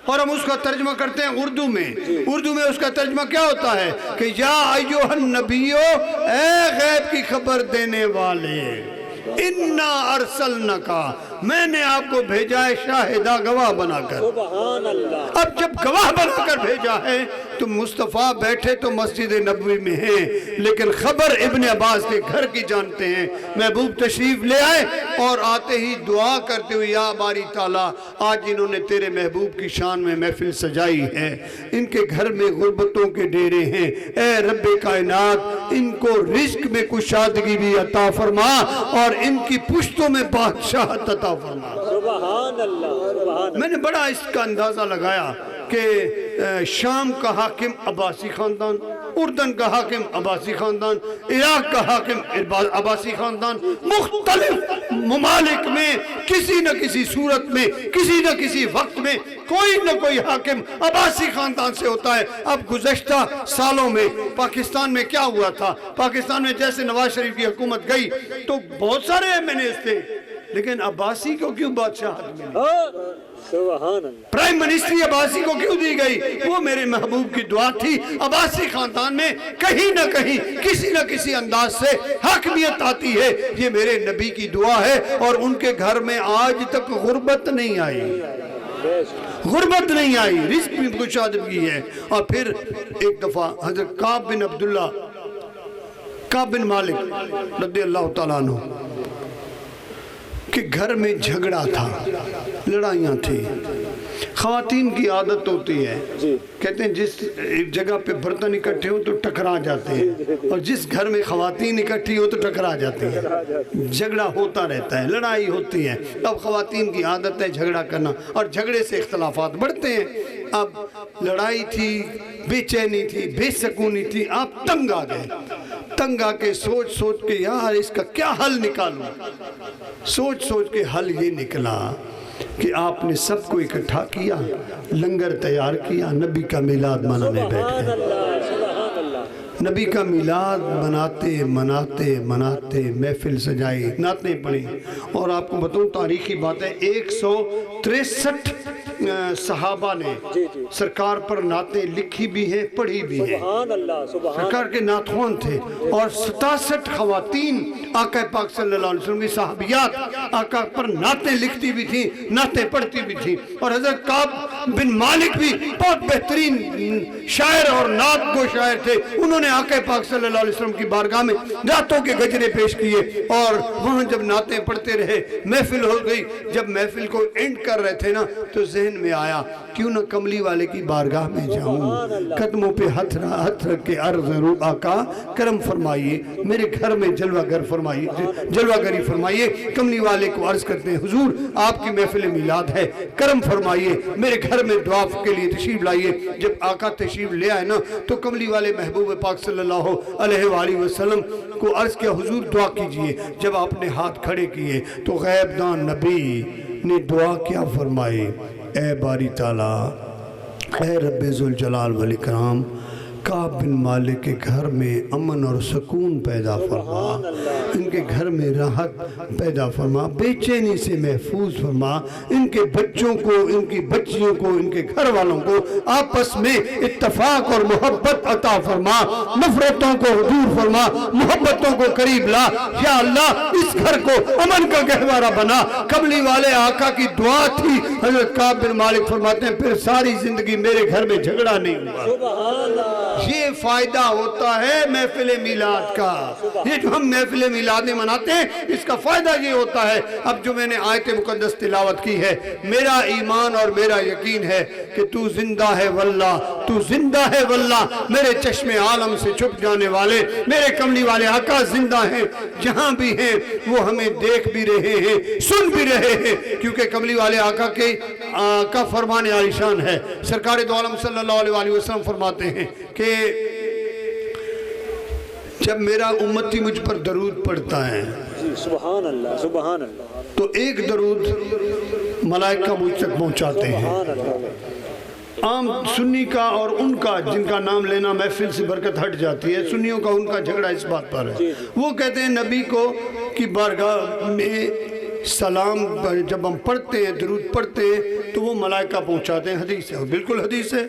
اور ہم اس کا ترجمہ کرتے ہیں اردو میں۔ اردو میں اس کا ترجمہ کیا ہوتا ہے کہ یا ایوہ النبیو، اے غیب کی خبر دینے والے، انا ارسلنکا، میں نے آپ کو بھیجا ہے شاہدہ، گواہ بنا کر۔ سبحان اللہ۔ اب جب گواہ بنا کر بھیجا ہے تو مصطفیٰ بیٹھے تو مسجد نبوی میں ہیں، لیکن خبر ابن عباس کے گھر کی جانتے ہیں۔ محبوب تشریف لے آئے اور آتے ہی دعا کرتے ہوئے یا باری تعالیٰ، آج انہوں نے تیرے محبوب کی شان میں محفل سجائی ہے، ان کے گھر میں غربتوں کے ڈیرے ہیں، اے رب کائنات ان کو رزق میں کشادگی بھی عطا فرما اور ان کی پشتوں میں بادشاہت عطا فرما۔ سبحان اللہ سبحان میں نے بڑا اس کا اندازہ لگایا کہ شام کا حاکم عباسی خاندان، اردن کا حاکم عباسی خاندان، عراق کا حاکم عباسی خاندان، مختلف ممالک میں کسی نہ کسی صورت میں، کسی نہ کسی وقت میں کوئی نہ کوئی حاکم عباسی خاندان سے ہوتا ہے۔ اب گزشتہ سالوں میں پاکستان میں کیا ہوا تھا، پاکستان میں جیسے نواز شریف کی حکومت گئی تو بہت سارے MNAs تھے، لیکن عباسی کو کیوں بادشاہت ملی؟ سبحان اللہ۔ پرائم منسٹری عباسی کو کیوں دی گئی؟ وہ میرے محبوب کی دعا تھی۔ عباسی خاندان میں کہیں نہ کہیں کسی نہ کسی انداز سے حاکمیت آتی ہے، یہ میرے نبی کی دعا ہے، اور ان کے گھر میں آج تک غربت نہیں آئی، غربت نہیں آئی، رزق میں کشادگی ہے۔ اور پھر ایک دفعہ حضرت کعب بن عبداللہ، کعب بن مالک رضی اللہ تعالیٰ عنہ کہ گھر میں جھگڑا تھا، لڑائیاں تھی۔ خواتین کی عادت ہوتی ہے، کہتے ہیں جس جگہ پہ برتن اکٹھے ہو تو ٹکرا جاتے ہیں، اور جس گھر میں خواتین اکٹھی ہو تو ٹکرا جاتی ہیں، جھگڑا ہوتا رہتا ہے، لڑائی ہوتی ہے۔ اب خواتین کی عادت ہے جھگڑا کرنا، اور جھگڑے سے اختلافات بڑھتے ہیں۔ اب لڑائی تھی، بے چینی تھی، بے سکونی تھی، آپ تنگ آ گئے، تنگ آ کے سوچ سوچ کے یار اس کا کیا حل نکالوں، سوچ سوچ کے حل یہ نکلا کہ آپ نے سب کو اکٹھا کیا، لنگر تیار کیا، نبی کا میلاد منانے بیٹھ گئے۔ نبی کا میلاد مناتے مناتے مناتے محفل سجائی، نعتیں پڑھی، اور آپ کو بتاؤں تاریخی بات ہے 163 صحابہ نے سرکار پر نعتیں لکھی بھی ہیں، پڑھی بھی ہیں، سرکار کے نعتخوان تھے، اور 67 خواتین آقا پاک صلی اللہ علیہ وسلم کی صحابیات آقا پر نعتیں لکھتی بھی تھیں، نعتیں پڑھتی بھی تھیں۔ اور حضرت کعب بن مالک بھی بہت بہترین شاعر اور نعت گو شاعر تھے، انہوں نے آقا پاک صلی اللہ علیہ وسلم کی بارگاہ میں نعتوں کے گجرے پیش کیے، اور وہاں جب نعتیں پڑھتے رہے محفل ہو گئی۔ جب محفل کو اینڈ کر رہے تھے نا تو ذہن میں آیا کیوں نہ کملی والے کی بارگاہ میں جاؤں، قدموں پہ ہاتھ رکھ کے عرض ضرور آقا کرم فرمائیے، میرے گھر میں جلوہ گر فرمائیے، جلوہ گری فرمائیے۔ کملی والے کو عرض کرتے ہیں حضور آپ کی محفل میلاد ہے، کرم فرمائیے، میرے گھر میں دعا کے لیے تشریف لائیے۔ جب آقا تشریف لے آئے نا تو کملی والے محبوب پاک صلی اللہ علیہ وآلہ وسلم کو عرض کیا حضور دعا کیجئے۔ جب آپ نے ہاتھ کھڑے کیے تو غیب دان نبی نے دعا کیا فرمائی، اے باری تعالیٰ، اے رب ذوالجلال والاکرام، کعب بن مالک کے گھر میں امن اور سکون پیدا فرما، ان کے گھر میں راحت پیدا فرما، بے چینی سے محفوظ فرما، ان کے بچوں کو، ان کی بچیوں کو، ان کے گھر والوں کو آپس میں اتفاق اور محبت عطا فرما، نفرتوں کو دور فرما، محبتوں کو قریب لا۔ یا اللہ اس گھر کو امن کا گہوارہ بنا۔ کملی والے آقا کی دعا تھی۔ حضرت کعب بن مالک فرماتے ہیں پھر ساری زندگی میرے گھر میں جھگڑا نہیں ہوا۔ سبحان اللہ، یہ فائدہ ہوتا ہے محفل میلاد کا۔ یہ جو ہم محفل میلاد مناتے ہیں اس کا فائدہ یہ ہوتا ہے۔ اب جو میں نے آیت مقدس تلاوت کی ہے، میرا ایمان اور میرا یقین ہے کہ تو زندہ ہے واللہ، تو زندہ ہے واللہ، میرے چشم عالم سے چھپ جانے والے میرے کملی والے آقا زندہ ہیں، جہاں بھی ہیں وہ ہمیں دیکھ بھی رہے ہیں، سن بھی رہے ہیں، کیونکہ کملی والے آقا کا فرمان عالی شان ہے۔ سرکار دو عالم صلی اللہ علیہ وآلہ وسلم فرماتے ہیں کہ جب میرا امتی مجھ پر درود پڑھتا ہے جی سبحان اللہ، سبحان اللہ، تو ایک درود ملائکہ مجھ تک پہنچاتے ہیں۔ سبحان اللہ، عام سنی کا اور ان کا جن کا نام لینا محفل سے برکت ہٹ جاتی ہے، سنیوں کا ان کا جھگڑا اس بات پر ہے۔ وہ کہتے ہیں نبی کو کی بارگاہ میں سلام جب ہم پڑھتے ہیں، درود پڑھتے ہیں تو وہ ملائکہ پہنچاتے ہیں۔ حدیث ہے، بالکل حدیث ہے،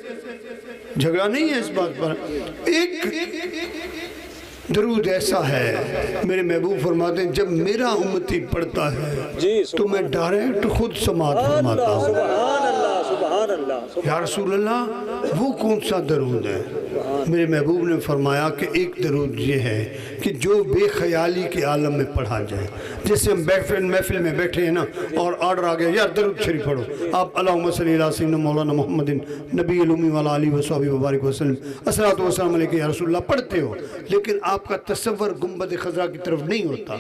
جھگڑا نہیں ہے اس بات پر۔ ایک درود ایسا ہے میرے محبوب فرماتے ہیں جب میرا امتی پڑھتا ہے تو میں ڈائریکٹ خود سماعت فرماتا ہوں۔ سبحان اللہ، سبحان اللہ، یا رسول اللہ وہ کون سا درود ہے؟ میرے محبوب نے فرمایا کہ ایک درود یہ ہے کہ جو بے خیالی کے عالم میں پڑھا جائے، جیسے ہم محفل میں بیٹھے ہیں نا اور آرڈر آ گیا یار درود شریف پڑھو، آپ اللہم صلی علی سیدنا مولانا محمد نبی الامی وعلی آلہ وصحبہ وبارک وسلم الصلاۃ والسلام علیکم یا رسول اللہ پڑھتے ہو، لیکن آپ کا تصور گنبد خضرا کی طرف نہیں ہوتا،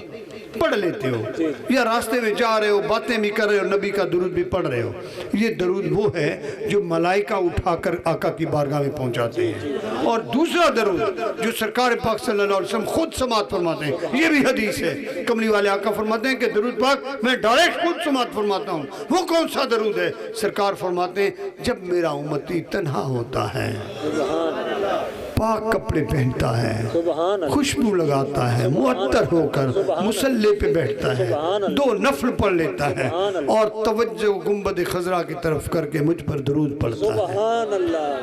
پڑھ لیتے ہو یا راستے میں جا رہے ہو باتیں بھی کر رہے ہو نبی کا درود بھی پڑھ رہے ہو۔ یہ درود وہ ہے جو ملائکہ اٹھا کر آقا کی بارگاہ میں پہنچاتے ہیں۔ اور دوسرا درود جو سرکار پاک صلی اللہ علیہ وسلم خود سماعت فرماتے ہیں، یہ بھی حدیث ہے۔ کملی والے آقا فرماتے ہیں کہ درود پاک میں ڈائریکٹ خود سماعت فرماتا ہوں۔ وہ کون سا درود ہے؟ سرکار فرماتے ہیں جب میرا امتی تنہا ہوتا ہے، پاک کپڑے پہنتا ہے، خوشبو لگاتا ہے، معطر ہو کر مصلی پہ بیٹھتا ہے، 2 نفل پڑھ لیتا ہے اور توجہ گنبد خضرا کی طرف کر کے مجھ پر درود پڑھتا ہے۔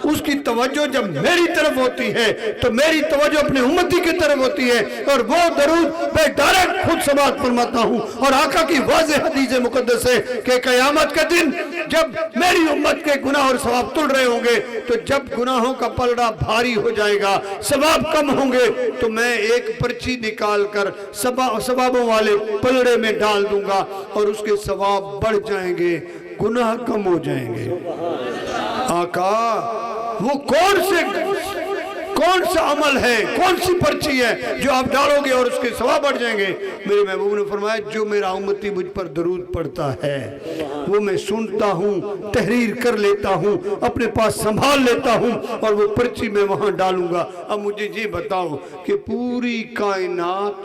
اس کی توجہ جب میری طرف ہوتی ہے تو میری توجہ اپنے امتی کی طرف ہوتی ہے اور وہ درود میں ڈائریکٹ خود سماعت فرماتا ہوں۔ اور آقا کی واضح حدیث مقدس ہے کہ قیامت کے دن جب میری امت کے گناہ اور ثواب تل رہے ہوں گے تو جب گناہوں کا پلڑا بھاری ہو جائے گا، ثواب کم ہوں گے، تو میں ایک پرچی نکال کر ثوابوں والے پلڑے میں ڈال دوں گا اور اس کے ثواب بڑھ جائیں گے، گناہ کم ہو جائیں گے۔ آقا وہ کون سا عمل ہے، کون سی پرچی ہے جو آپ ڈالو گے اور اس کے ثواب بڑھ جائیں گے؟ میرے محبوب نے فرمایا جو میرا امتی مجھ پر درود پڑھتا ہے وہ میں سنتا ہوں، تحریر کر لیتا ہوں، اپنے پاس سنبھال لیتا ہوں اور وہ پرچی میں وہاں ڈالوں گا۔ اب مجھے یہ بتاؤ کہ پوری کائنات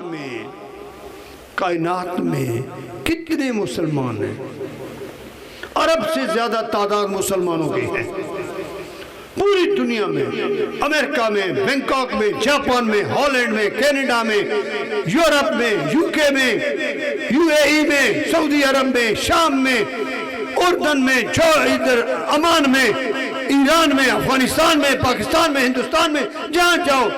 میں کتنے مسلمان ہیں؟ عرب سے زیادہ تعداد مسلمانوں کی ہے پوری دنیا میں، امریکہ میں، بینکاک میں، جاپان میں، ہالینڈ میں، کینیڈا میں، یورپ میں، UK میں، UAE میں، سعودی عرب میں، شام میں، اردن میں، ادھر عمان میں، ایران میں، افغانستان میں، پاکستان میں، ہندوستان میں، جہاں جاؤ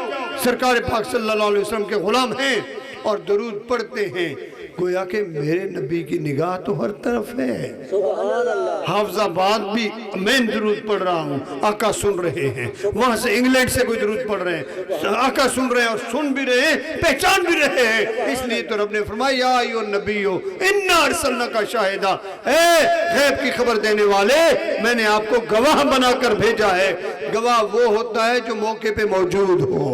سرکار پاک صلی اللہ علیہ وسلم کے غلام ہیں اور درود پڑھتے ہیں۔ گویا کہ میرے نبی کی نگاہ تو ہر طرف ہے۔ حافظ آباد بھی میں درود پڑھ رہا ہوں، آقا سن رہے ہیں، وہاں سے انگلینڈ سے کوئی درود پڑھ رہے ہیں، آقا سن رہے ہیں اور سن بھی رہے ہیں، پہچان بھی رہے ہیں۔ اس لیے تو رب نے فرمایا یا ایھا النبی انا ارسلناک شاہدا، اے غیب کی خبر دینے والے میں نے آپ کو گواہ بنا کر بھیجا ہے۔ گواہ وہ ہوتا ہے جو موقع پہ موجود ہو،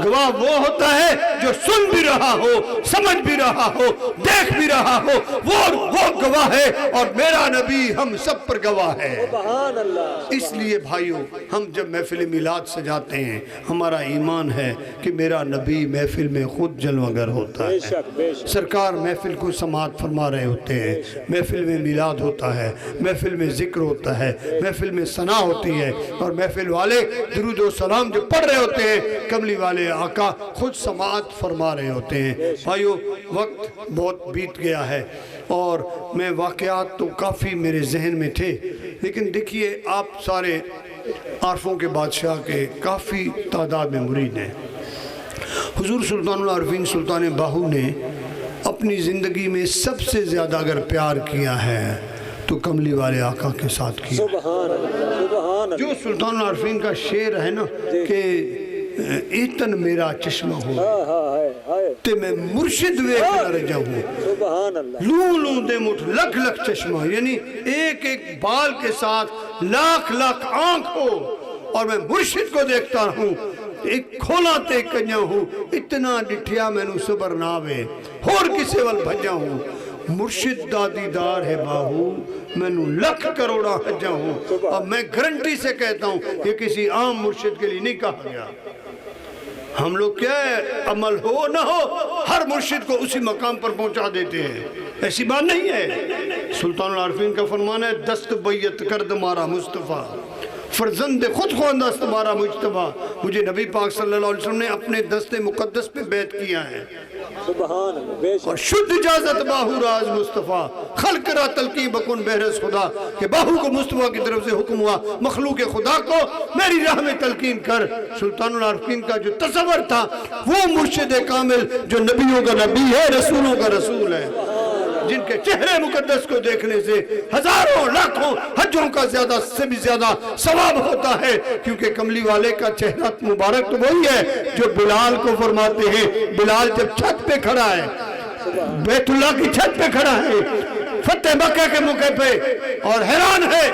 گواہ وہ ہوتا ہے جو سن بھی رہا ہو، سمجھ بھی رہا ہو، دیکھ بھی رہا ہو، وہ گواہ ہے، اور میرا نبی ہم سب پر گواہ ہے۔ سبحان اللہ۔ اس لیے بھائیوں، ہم جب محفل میلاد سجاتے ہیں، ہمارا ایمان ہے کہ میرا نبی محفل میں خود جلوگر ہوتا بے ہے۔ شک بے شک۔ سرکار محفل کو سماعت فرما رہے ہوتے ہیں، محفل میں میلاد ہوتا ہے، محفل میں ذکر ہوتا ہے، محفل میں ثنا ہوتی ہے، اور محفل والے درود و سلام جو پڑھ رہے ہوتے ہیں، کملی والے آقا خود سماعت فرما رہے ہوتے ہیں۔ بھائیو، وقت بہت بیت گیا ہے، اور میں واقعات تو کافی میرے ذہن میں تھے، لیکن دیکھیے آپ سارے عارفوں کے بادشاہ کے کافی تعداد میں مرید ہیں۔ حضور سلطان العارفین سلطان باہو نے اپنی زندگی میں سب سے زیادہ اگر پیار کیا ہے تو کملی والے آقا کے ساتھ کیا۔ سبحان اللہ سبحان جو سلطان العارفین کا شعر ہے نا کہ ایتن میرا چشمہ ہو اللہ۔ تے میں مرشد ویک نہ رہ جاؤں، سبحان اللہ۔ لوں لوں دے مٹھ لکھ لکھ چشمہ، یعنی ایک ایک بال کے ساتھ لاکھ لاکھ آنکھ ہو، اور میں مرشد کو دیکھتا ہوں، ایک کھولا تے کنیا ہوں، اتنا ڈٹھیا میں نو صبر ناوے، اور کسے وال بھجا ہوں، مرشد دا دیدار ہے باہو، میں نو لکھ کروڑا حجا ہوں، اور میں گارنٹی سے کہتا ہوں یہ کسی عام مرشد کے لیے نہیں کہا گیا۔ ہم لوگ کیا ہے، عمل ہو نہ ہو، ہر مرشد کو اسی مقام پر پہنچا دیتے ہیں، ایسی بات نہیں ہے۔ سلطان العارفین کا فرمان ہے، دست بیعت کرد مارا مصطفیٰ، فرزند خود خواندست مارا مجتبہ، مجھے نبی پاک صلی اللہ علیہ وسلم نے اپنے دست مقدس پہ بیعت کیا ہے، سبحان اللہ بے شک۔ اور شد اجازت باہو راز مصطفیٰ، خلق را تلقی بکن بہرز خدا، کہ باہو کو مصطفیٰ کی طرف سے حکم ہوا مخلوق خدا کو میری راہ میں تلقین کر۔ سلطان العارفین کا جو تصور تھا، وہ مرشد کامل جو نبیوں کا نبی ہے، رسولوں کا رسول ہے، جن کے چہرے مقدس کو دیکھنے سے ہزاروں لاکھوں حجوں کا زیادہ سے بھی زیادہ ثواب ہوتا ہے، کیونکہ کملی والے کا چہرہ مبارک تو وہی ہے جو بلال کو فرماتے ہیں، بلال جب چھت پہ کھڑا ہے، بیت اللہ کی چھت پہ کھڑا ہے فتح مکہ کے موقع پہ، اور حیران ہے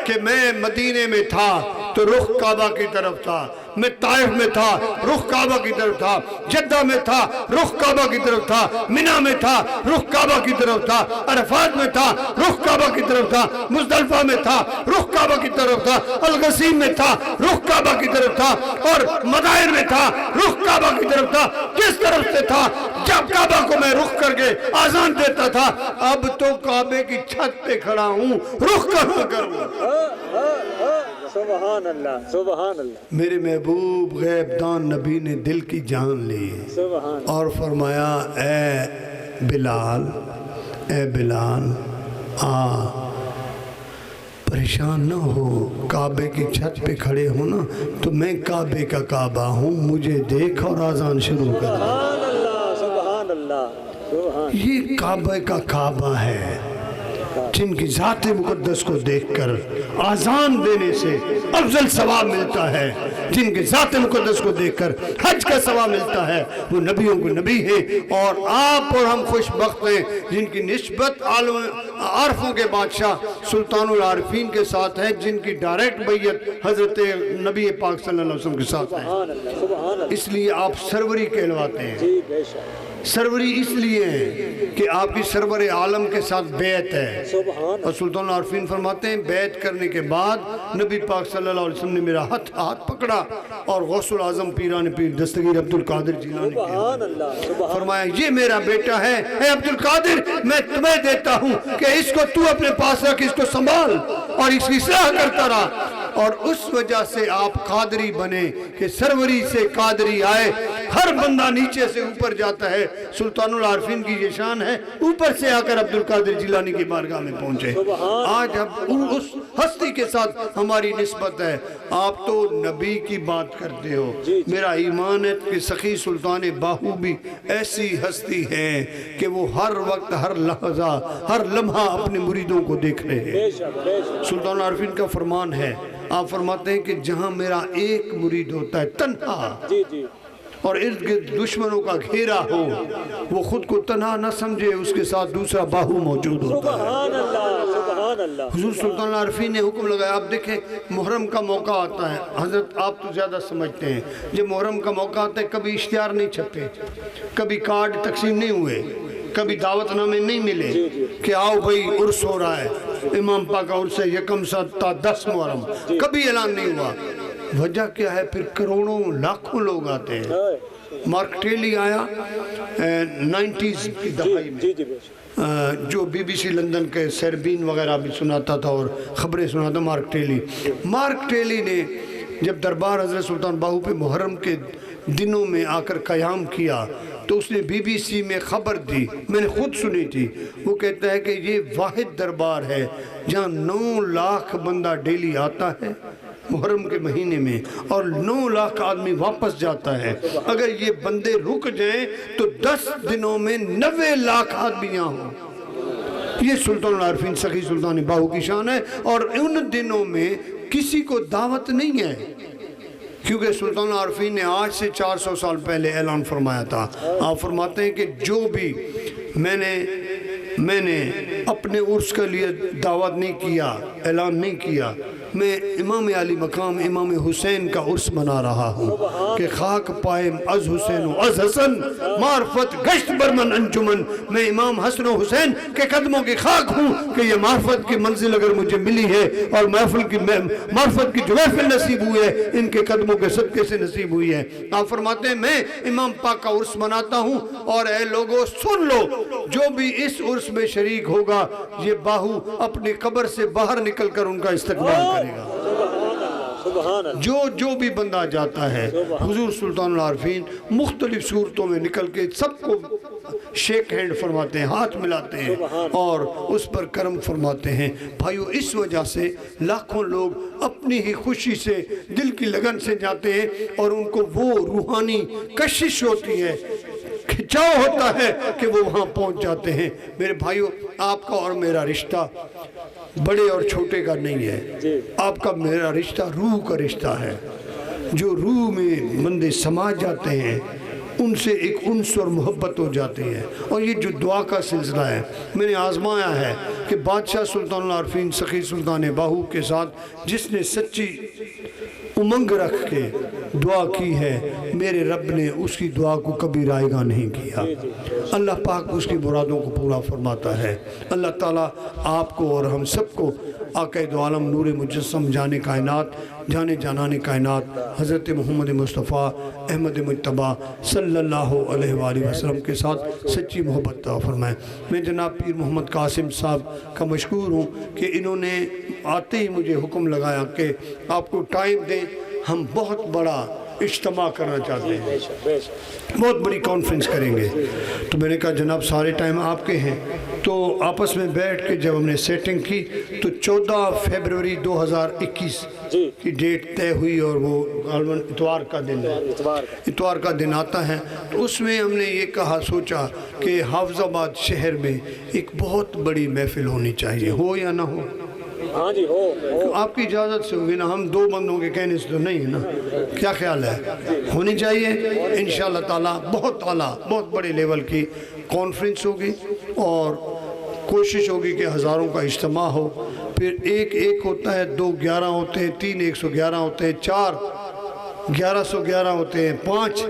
کہ میں مدینے میں تھا تو رخ کعبہ کی طرف تھا، میں طائف میں تھا رخ کعبہ کی طرف تھا، جدہ میں تھا رخ کعبہ کی طرف تھا، منی میں تھا رخ کعبہ کی طرف تھا، عرفات میں تھا رخ کعبہ کی طرف تھا، مزدلفہ میں تھا رخ کعبہ کی طرف تھا، الغسیم میں تھا رخ کعبہ کی طرف تھا، اور مدائن میں تھا رخ کعبہ کی طرف تھا۔ کس طرف سے تھا؟ جب کعبہ کو میں رخ کر کے آزان دیتا تھا، اب تو کعبے کی چھت پہ کھڑا ہوں، رخ کہاں کروں؟ سبحان اللہ سبحان اللہ۔ میرے محبوب غیب دان نبی نے دل کی جان لی سبحان اور فرمایا، اے بلال، اے بلال آ، پریشان نہ ہو، کعبے کی چھت پہ کھڑے ہو نا تو میں کعبے کا کعبہ ہوں، مجھے دیکھ اور آزان شروع کر۔ سبحان اللہ سبحان اللہ سبحان۔ یہ کعبہ کا کعبہ ہے، جن کی ذات مقدس کو دیکھ کر آزان دینے سے افضل ثواب ملتا ہے، جن کی ذات مقدس کو دیکھ کر حج کا ثواب ملتا ہے، وہ نبیوں کو نبی ہے، اور آپ اور ہم خوش بخت ہیں جن کی نسبت عارفوں کے بادشاہ سلطان العارفین کے ساتھ ہے، جن کی ڈائریکٹ بیعت حضرت نبی پاک صلی اللہ علیہ وسلم کے ساتھ ہے۔ سبحان اللہ سبحان اللہ۔ اس لیے آپ سروری کہلواتے ہیں۔ جی بے شک۔ سروری اس لیے ہے کہ آپ کی سرور عالم کے ساتھ بیعت ہے، سبحان اور سلطان العارفین فرماتے ہیں بیعت کرنے کے بعد نبی پاک صلی اللہ علیہ وسلم نے میرا ہاتھ پکڑا اور غوث العظم پیران پیر دستگیر عبدالقادر جیلانی سبحان اللہ سبحان۔ فرمایا، یہ میرا بیٹا ہے، اے عبدالقادر میں تمہیں دیتا ہوں کہ اس کو تو اپنے پاس رکھ، اس کو سنبھال اور اس کی اصلاح کرتا رہا، اور اس وجہ سے آپ قادری بنے کہ سروری سے قادری آئے، ہر بندہ نیچے سے اوپر جاتا ہے، سلطان العارفین کی یہ شان ہے، اوپر سے آ کر عبدالقادر جیلانی کی بارگاہ میں پہنچے۔ آج ہم اس ہستی کے ساتھ ہماری نسبت ہے، آپ تو نبی کی بات کرتے ہو، میرا ایمان ہے کہ سخی سلطان باہو بھی ایسی ہستی ہے کہ وہ ہر وقت ہر لحظہ ہر لمحہ اپنے مریدوں کو دیکھ رہے ہیں۔ بے شک بے شک۔ سلطان العارفین کا فرمان ہے، آپ فرماتے ہیں کہ جہاں میرا ایک مرید ہوتا ہے تنہا، جی جی۔ اور ارد گرد دشمنوں کا گھیرا ہو، وہ خود کو تنہا نہ سمجھے، اس کے ساتھ دوسرا باہو موجود ہوتا ہے۔ سبحان اللہ سبحان اللہ۔ حضور سلطان العارفین نے حکم لگایا، آپ دیکھیں محرم کا موقع آتا ہے، حضرت آپ تو زیادہ سمجھتے ہیں، جب محرم کا موقع آتا ہے کبھی اشتہار نہیں چھپے، کبھی کارڈ تقسیم نہیں ہوئے، کبھی دعوت نامے نہیں ملے کہ آؤ بھئی عرس ہو رہا ہے، امام پاک کا عرس ہے 1 تا 10 محرم، کبھی اعلان نہیں ہوا۔ وجہ کیا ہے؟ پھر کروڑوں لاکھوں لوگ آتے ہیں۔ مارک ٹیلی آیا 90s کی دہائی میں، جی جی بے شک۔ جو بی بی سی لندن کے سیربین وغیرہ بھی سناتا تھا اور خبریں سناتا، مارک ٹیلی نے جب دربار حضرت سلطان باہو پہ محرم کے دنوں میں آ کر قیام کیا تو اس نے بی بی سی میں خبر دی، میں نے خود سنی تھی۔ وہ کہتا ہے کہ یہ واحد دربار ہے جہاں 9 لاکھ بندہ ڈیلی آتا ہے محرم کے مہینے میں، اور 9 لاکھ آدمی واپس جاتا ہے۔ اگر یہ بندے رک جائیں تو 10 دنوں میں 90 لاکھ آدمی یہاں ہوں۔ یہ سلطان العارفین سخی سلطان باہو کی شان ہے، اور ان دنوں میں کسی کو دعوت نہیں ہے، کیونکہ سلطان العارفین نے آج سے 400 سال پہلے اعلان فرمایا تھا۔ آپ فرماتے ہیں کہ جو بھی میں نے اپنے عرس کے لیے دعوت نہیں کیا، اعلان نہیں کیا، میں امام علی مقام امام حسین کا عرس منا رہا ہوں کہ خاک پائے از حسین و از حسن معرفت گشت برمن انجمن، میں امام حسن و حسین کے قدموں کی خاک ہوں کہ یہ معرفت کی منزل اگر مجھے ملی ہے اور معرفت کی جو محفل نصیب ہوئی ہے ان کے قدموں کے صدقے سے نصیب ہوئی ہے۔ آپ فرماتے ہیں میں امام پاک کا عرس مناتا ہوں، اور اے لوگوں سن لو، جو بھی اس عرس میں شریک ہوگا یہ باہو اپنی قبر سے باہر نکل کر ان کا استقبال کرے گا۔ سبحان اللہ۔ جو بھی بندہ جاتا ہے، حضور سلطان العارفین مختلف صورتوں میں نکل کے سب کو شیک ہینڈ فرماتے ہیں، ہاتھ ملاتے ہیں اور اس پر کرم فرماتے ہیں۔ بھائیو، اس وجہ سے لاکھوں لوگ اپنی ہی خوشی سے دل کی لگن سے جاتے ہیں، اور ان کو وہ روحانی کشش ہوتی ہے، کھچاؤ ہوتا ہے کہ وہ وہاں پہنچ جاتے ہیں۔ میرے بھائیو، آپ کا اور میرا رشتہ بڑے اور چھوٹے کا نہیں ہے، آپ کا میرا رشتہ روح کا رشتہ ہے۔ جو روح میں بندے سما جاتے ہیں ان سے ایک انس اور محبت ہو جاتی ہے، اور یہ جو دعا کا سلسلہ ہے میں نے آزمایا ہے کہ بادشاہ سلطان العارفین سخی سلطان باہو کے ساتھ جس نے سچی امنگ رکھ کے دعا کی ہے، میرے رب نے اس کی دعا کو کبھی رائگاں نہیں کیا۔ اللہ پاک اس کی مرادوں کو پورا فرماتا ہے۔ اللہ تعالیٰ آپ کو اور ہم سب کو آقا دو عالم نور مجسم جانے کائنات، جانے جانان کائنات حضرت محمد مصطفیٰ احمد مجتبیٰ صلی اللہ علیہ وآلہ وسلم کے ساتھ سچی محبت عطا فرمائے۔ میں جناب پیر محمد قاسم صاحب کا مشکور ہوں کہ انہوں نے آتے ہی مجھے حکم لگایا کہ آپ کو ٹائم دیں، ہم بہت بڑا اجتماع کرنا چاہتے ہیں، بہت بڑی کانفرنس کریں گے۔ تو میں نے کہا جناب سارے ٹائم آپ کے ہیں، تو آپس میں بیٹھ کے جب ہم نے سیٹنگ کی تو 14 فیبروری 2021 کی ڈیٹ طے ہوئی، اور وہ غالباً اتوار کا دن ہے، اتوار کا دن آتا ہے۔ تو اس میں ہم نے یہ کہا، سوچا کہ حافظ آباد شہر میں ایک بہت بڑی محفل ہونی چاہیے، ہو یا نہ ہو؟ ہاں جی ہو۔ آپ کی اجازت سے ہوگی نا، ہم 2 بندوں کے کہنے سے تو نہیں ہے نا، کیا خیال ہے؟ ہونی چاہیے انشاءاللہ تعالیٰ، بہت بڑے لیول کی کانفرنس ہوگی، اور کوشش ہوگی کہ ہزاروں کا اجتماع ہو۔ پھر ایک ہوتا ہے، 2 11 ہوتے ہیں، 3 111 ہوتے ہیں، 4 1111 ہوتے ہیں، 5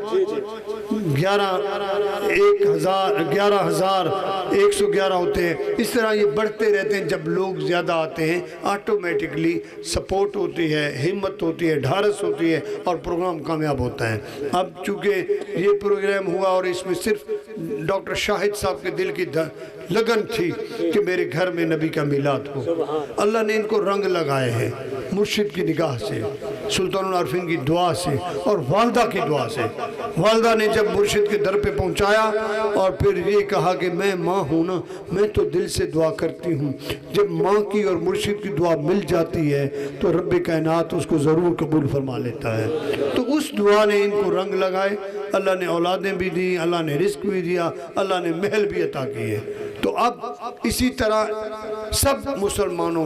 11,111 ہوتے ہیں۔ اس طرح یہ بڑھتے رہتے ہیں۔ جب لوگ زیادہ آتے ہیں آٹومیٹکلی سپورٹ ہوتی ہے، ہمت ہوتی ہے، ڈھارس ہوتی ہے، اور پروگرام کامیاب ہوتا ہے۔ اب چونکہ یہ پروگرام ہوا اور اس میں صرف ڈاکٹر شاہد صاحب کے دل کی لگن تھی کہ میرے گھر میں نبی کا میلاد ہو، اللہ نے ان کو رنگ لگائے ہیں مرشد کی نگاہ سے، سلطان العارفین کی دعا سے، اور والدہ کی دعا سے۔ والدہ نے جب مرشد کے در پہ پہنچایا اور پھر یہ کہا کہ میں ماں ہوں نا، میں تو دل سے دعا کرتی ہوں، جب ماں کی اور مرشد کی دعا مل جاتی ہے تو رب کائنات اس کو ضرور قبول فرما لیتا ہے۔ تو اس دعا نے ان کو رنگ لگائے، اللہ نے اولادیں بھی دی، اللہ نے رزق بھی دیا، اللہ نے محل بھی عطا کیے۔ تو اب اسی طرح سب مسلمانوں